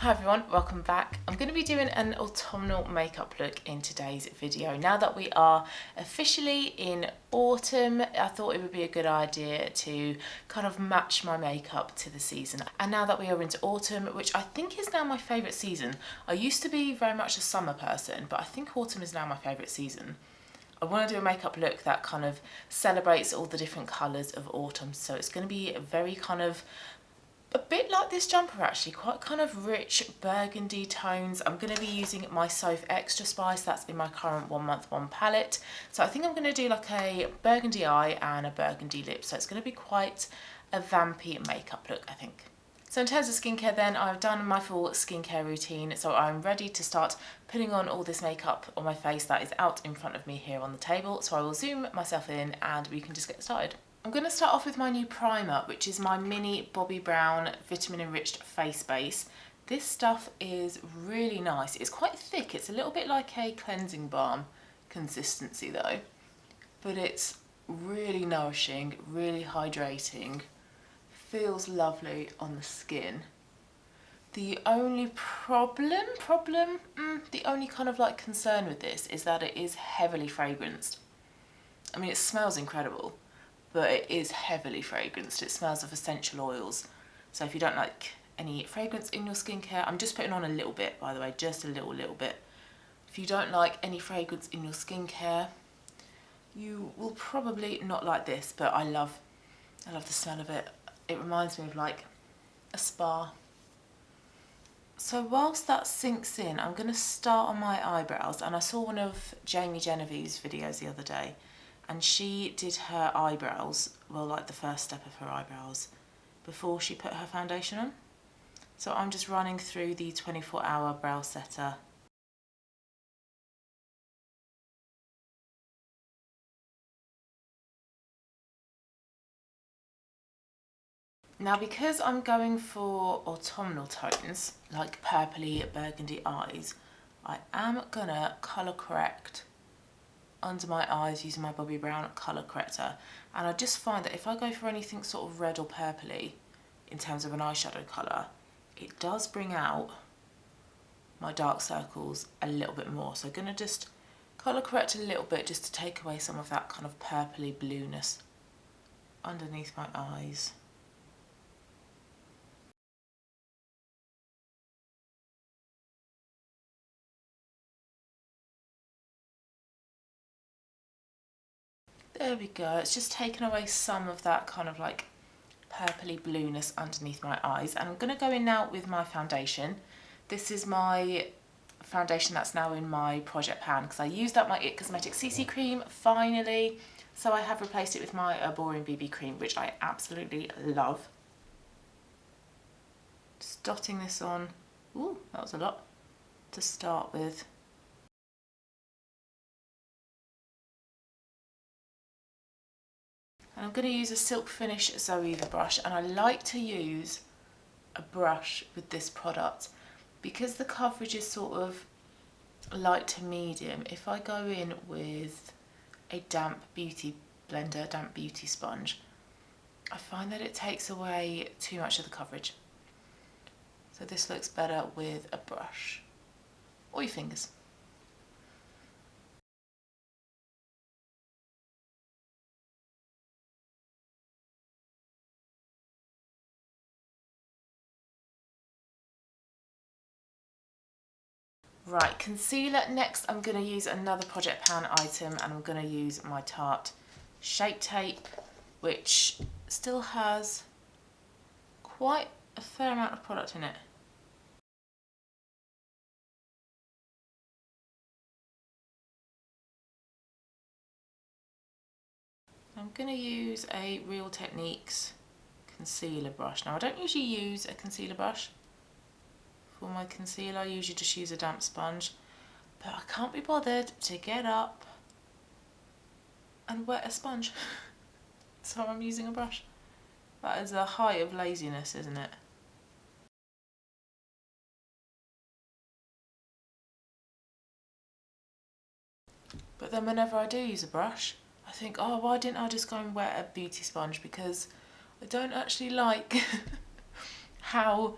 Hi everyone, welcome back. I'm going to be doing an autumnal makeup look in today's video. Now that we are officially in autumn, I thought it would be a good idea to kind of match my makeup to the season. And now that we are into autumn, which I think is now my favourite season. I used to be very much a summer person, but I think autumn is now my favourite season. I want to do a makeup look that kind of celebrates all the different colours of autumn. So it's going to be very kind of a bit like this jumper actually, quite kind of rich burgundy tones. I'm going to be using my Soph Extra Spice, that's in my current 1 month 1 palette. So I think I'm going to do like a burgundy eye and a burgundy lip, so it's going to be quite a vampy makeup look, I think. So in terms of skincare then, I've done my full skincare routine, so I'm ready to start putting on all this makeup on my face that is out in front of me here on the table. So I will zoom myself in and we can just get started. I'm going to start off with my new primer, which is my mini Bobbi Brown vitamin enriched face base. This stuff is really nice. It's quite thick. It's a little bit like a cleansing balm consistency though, but it's really nourishing, really hydrating, feels lovely on the skin. The only the only kind of like concern with this is that it is heavily fragranced. I mean, it smells incredible, but it is heavily fragranced. It smells of essential oils. So if you don't like any fragrance in your skincare, I'm just putting on a little bit, by the way, just a little bit. If you don't like any fragrance in your skincare, you will probably not like this, but I love the smell of it. It reminds me of like a spa. So whilst that sinks in, I'm gonna start on my eyebrows, and I saw one of Jamie Genevieve's videos the other day, and she did her eyebrows, well, like the first step of her eyebrows, before she put her foundation on. So I'm just running through the 24-hour brow setter. Now, because I'm going for autumnal tones, like purpley burgundy eyes, I am gonna colour correct under my eyes using my Bobbi Brown colour corrector. And I just find that if I go for anything sort of red or purpley in terms of an eyeshadow colour, it does bring out my dark circles a little bit more. So I'm going to just colour correct a little bit just to take away some of that kind of purpley blueness underneath my eyes. There we go, it's just taken away some of that kind of like purpley blueness underneath my eyes. And I'm going to go in now with my foundation. This is my foundation that's now in my project pan because I used up my It Cosmetics CC cream finally. So I have replaced it with my Erborian BB Creme, which I absolutely love. Just dotting this on. Ooh, that was a lot to start with. And I'm going to use a Silk Finish Zoeva brush, and I like to use a brush with this product because the coverage is sort of light to medium. If I go in with a damp beauty blender, damp beauty sponge, I find that it takes away too much of the coverage. So this looks better with a brush or your fingers. Right, concealer next. I'm going to use another project pan item, and I'm going to use my Tarte Shape Tape, which still has quite a fair amount of product in it. I'm going to use a Real Techniques concealer brush. Now, I don't usually use a concealer brush for my concealer. I usually just use a damp sponge, but I can't be bothered to get up and wet a sponge. So I'm using a brush. That is a height of laziness, isn't it? But then whenever I do use a brush, I think, oh, why didn't I just go and wet a beauty sponge? Because I don't actually like how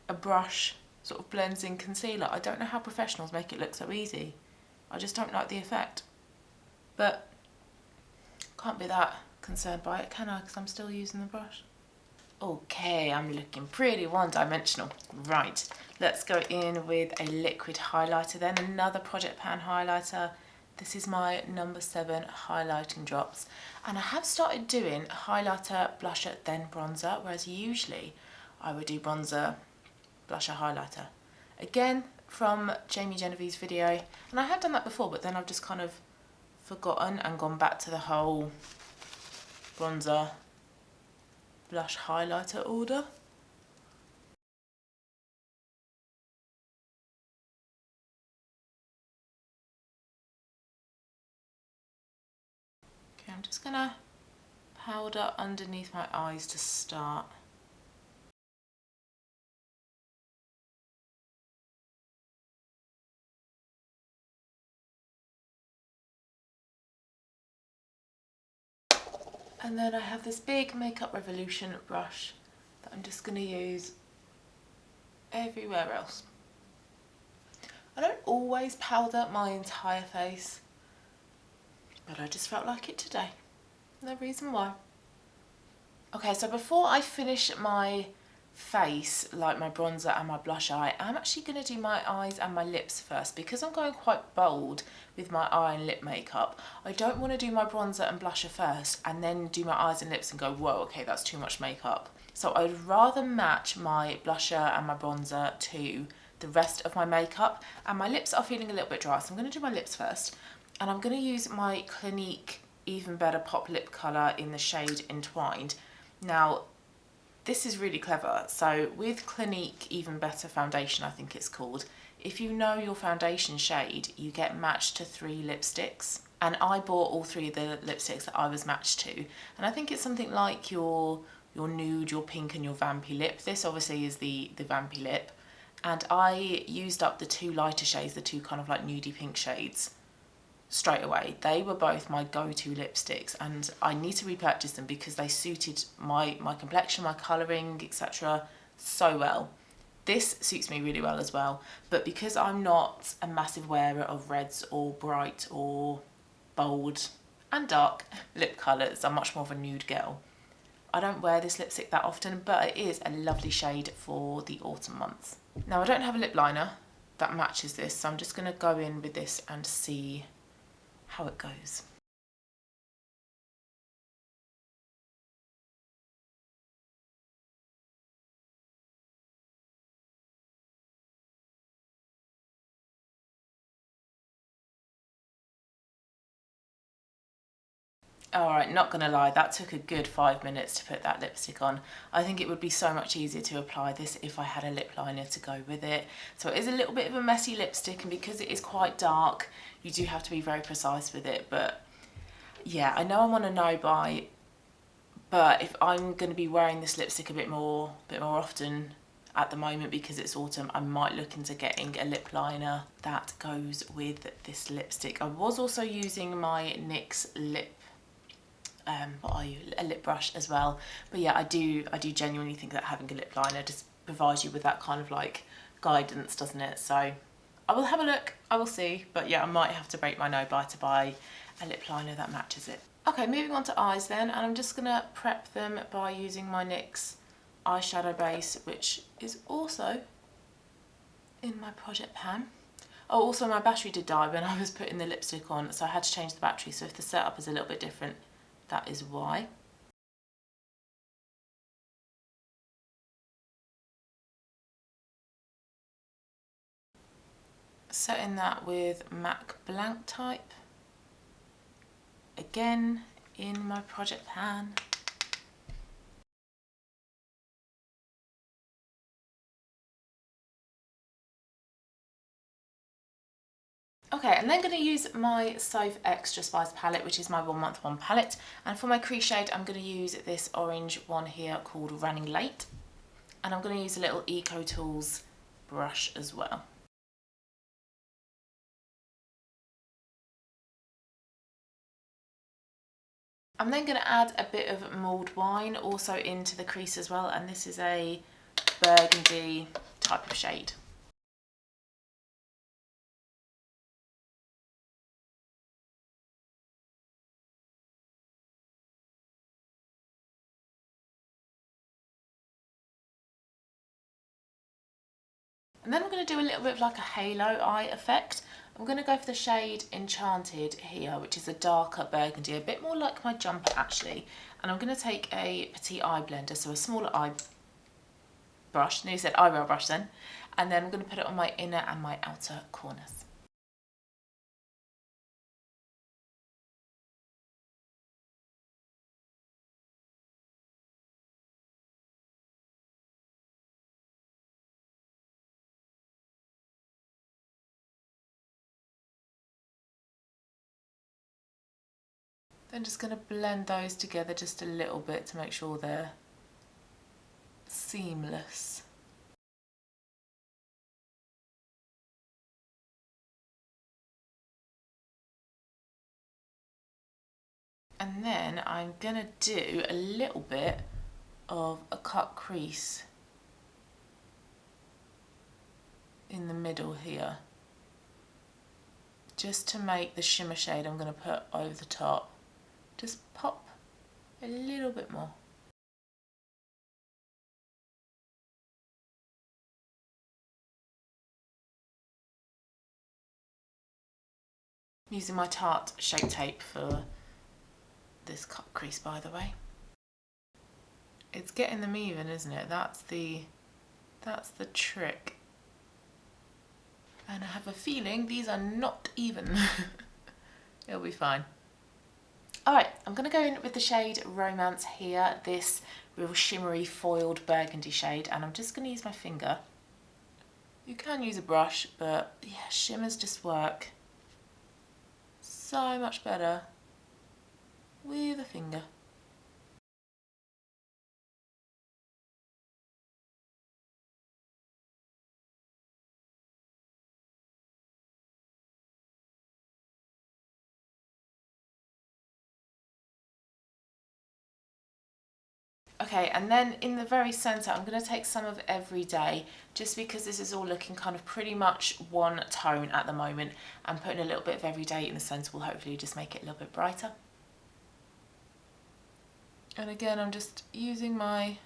a brush sort of blends in concealer. I don't know how professionals make it look so easy. I just don't like the effect. But can't be that concerned by it, can I? Because I'm still using the brush. Okay, I'm looking pretty one-dimensional. Right, let's go in with a liquid highlighter then. Another Project Pan highlighter. This is my number 7 highlighting drops. And I have started doing highlighter, blusher, then bronzer, whereas usually I would do bronzer, blusher, highlighter. Again, from Jamie Genevieve's video. And I have done that before, but then I've just kind of forgotten and gone back to the whole bronzer, blush, highlighter order. Okay, I'm just gonna powder underneath my eyes to start. And then I have this big Makeup Revolution brush that I'm just going to use everywhere else. I don't always powder my entire face, but I just felt like it today. No reason why. Okay, so before I finish my face, like my bronzer and my blush eye, I'm actually going to do my eyes and my lips first because I'm going quite bold with my eye and lip makeup. I don't want to do my bronzer and blusher first and then do my eyes and lips and go, whoa, okay, that's too much makeup. So I'd rather match my blusher and my bronzer to the rest of my makeup, and my lips are feeling a little bit dry, so I'm going to do my lips first, and I'm going to use my Clinique Even Better Pop Lip Colour in the shade Entwined. Now, this is really clever. So with Clinique Even Better Foundation, I think it's called, if you know your foundation shade, you get matched to 3 lipsticks. And I bought all 3 of the lipsticks that I was matched to. And I think it's something like your nude, your pink and your vampy lip. This obviously is the vampy lip. And I used up the 2 lighter shades, the 2 kind of like nudie pink shades, straight away. They were both my go-to lipsticks, and I need to repurchase them because they suited my complexion, my colouring, etc. so well. This suits me really well as well, but because I'm not a massive wearer of reds or bright or bold and dark lip colours, I'm much more of a nude girl. I don't wear this lipstick that often, but it is a lovely shade for the autumn months. Now, I don't have a lip liner that matches this, so I'm just going to go in with this and see how it goes. Alright, not gonna lie, that took a good 5 minutes to put that lipstick on. I think it would be so much easier to apply this if I had a lip liner to go with it. So it is a little bit of a messy lipstick, and because it is quite dark, you do have to be very precise with it. But yeah, I know I'm on a no-buy, but if I'm gonna be wearing this lipstick a bit more often at the moment because it's autumn, I might look into getting a lip liner that goes with this lipstick. I was also using my NYX a lip brush as well, but yeah, I do genuinely think that having a lip liner just provides you with that kind of like guidance, doesn't it? So I will have a look, I will see, but yeah, I might have to break my no-buy to buy a lip liner that matches it. Okay, moving on to eyes then, and I'm just gonna prep them by using my NYX eyeshadow base, which is also in my Project Pan. Oh, also my battery did die when I was putting the lipstick on, so I had to change the battery, so if the setup is a little bit different, that is why. Setting that with MAC Blank Type, again in my Project Pan. Okay, and then going to use my Soph Extra Spice palette, which is my 1 Month 1 palette. And for my crease shade, I'm going to use this orange one here called Running Late. And I'm going to use a little Eco Tools brush as well. I'm then going to add a bit of mulled wine also into the crease as well. And this is a burgundy type of shade. And then I'm going to do a little bit of like a halo eye effect. I'm going to go for the shade Enchanted here, which is a darker burgundy, a bit more like my jumper actually. And I'm going to take a petite eye blender, so a smaller eye brush, nearly said eyebrow brush then. And then I'm going to put it on my inner and my outer corners. Then just going to blend those together just a little bit to make sure they're seamless. And then I'm going to do a little bit of a cut crease in the middle here, just to make the shimmer shade I'm going to put over the top just pop a little bit more. Using my Tarte Shape Tape for this cut crease, by the way. It's getting them even, isn't it? That's the trick. And I have a feeling these are not even. It'll be fine. Alright, I'm going to go in with the shade Romance here, this real shimmery foiled burgundy shade, and I'm just going to use my finger. You can use a brush, but yeah, shimmers just work so much better with a finger. Okay, and then in the very centre, I'm going to take some of Everyday, just because this is all looking kind of pretty much one tone at the moment, and putting a little bit of Everyday in the centre will hopefully just make it a little bit brighter. And again, I'm just using my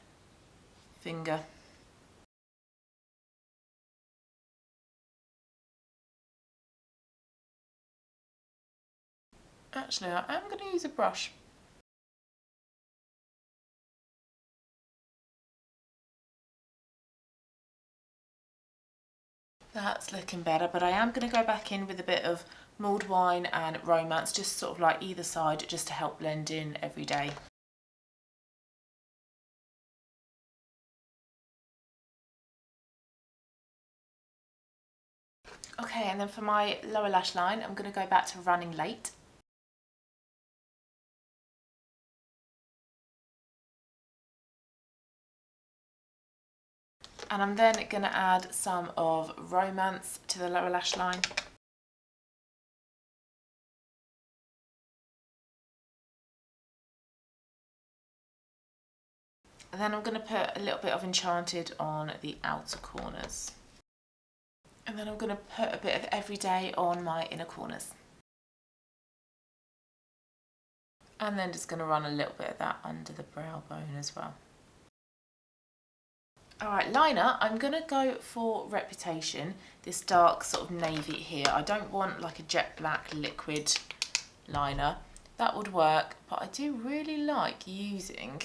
finger. Actually, I am going to use a brush. That's looking better, but I am going to go back in with a bit of mulled wine and Romance, just sort of like either side, just to help blend in Everyday. Okay, and then for my lower lash line, I'm going to go back to Running Late. And I'm then going to add some of Romance to the lower lash line. And then I'm going to put a little bit of Enchanted on the outer corners. And then I'm going to put a bit of Everyday on my inner corners. And then just going to run a little bit of that under the brow bone as well. Alright, liner, I'm going to go for Reputation, this dark sort of navy here. I don't want like a jet black liquid liner. That would work, but I do really like using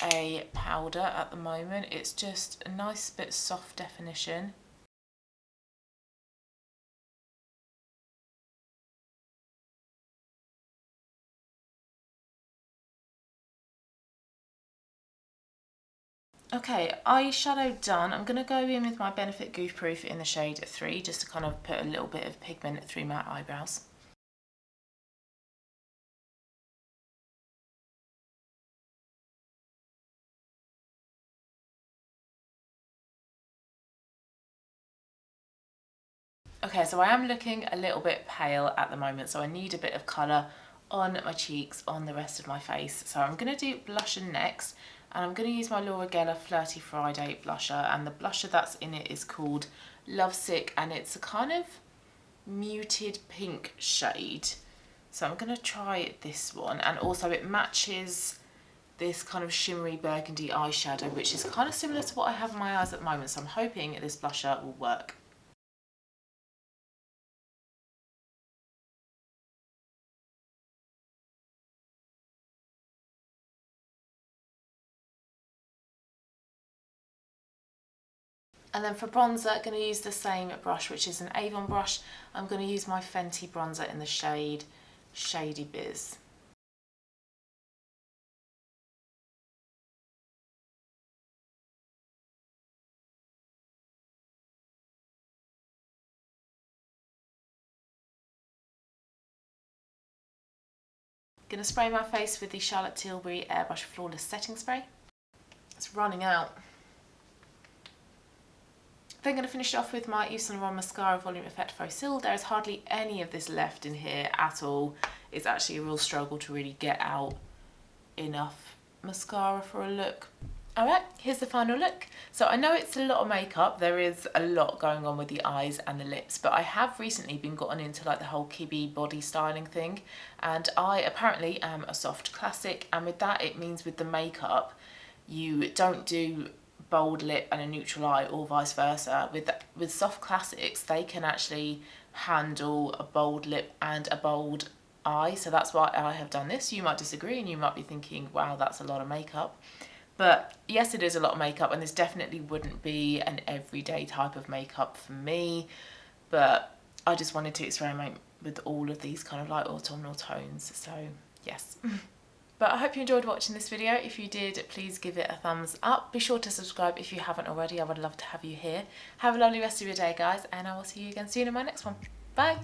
a powder at the moment. It's just a nice bit of soft definition. Okay, eyeshadow done. I'm going to go in with my Benefit Goof Proof in the shade 3, just to kind of put a little bit of pigment through my eyebrows. Okay, so I am looking a little bit pale at the moment, so I need a bit of colour on my cheeks, on the rest of my face. So I'm going to do blusher next, and I'm going to use my Laura Geller Flirty Friday blusher, and the blusher that's in it is called Lovesick, and it's a kind of muted pink shade. So I'm going to try this one, and also it matches this kind of shimmery burgundy eyeshadow, which is kind of similar to what I have on my eyes at the moment, so I'm hoping this blusher will work. And then for bronzer, I'm going to use the same brush, which is an Avon brush. I'm going to use my Fenty bronzer in the shade Shady Biz. I'm going to spray my face with the Charlotte Tilbury Airbrush Flawless Setting Spray. It's running out. Then I'm going to finish off with my Yves Saint Laurent Mascara Volume Effect Faux Cils. There is hardly any of this left in here at all. It's actually a real struggle to really get out enough mascara for a look. Alright, here's the final look. So I know it's a lot of makeup, there is a lot going on with the eyes and the lips, but I have recently been gotten into like the whole kibi body styling thing, and I apparently am a soft classic, and with that it means with the makeup you don't do bold lip and a neutral eye or vice versa. With soft classics, they can actually handle a bold lip and a bold eye, so that's why I have done this. You might disagree and you might be thinking, wow, that's a lot of makeup. But yes, it is a lot of makeup, and this definitely wouldn't be an everyday type of makeup for me, but I just wanted to experiment with all of these kind of like autumnal tones, so yes. But I hope you enjoyed watching this video. If you did, please give it a thumbs up. Be sure to subscribe if you haven't already. I would love to have you here. Have a lovely rest of your day, guys, and I will see you again soon in my next one. Bye!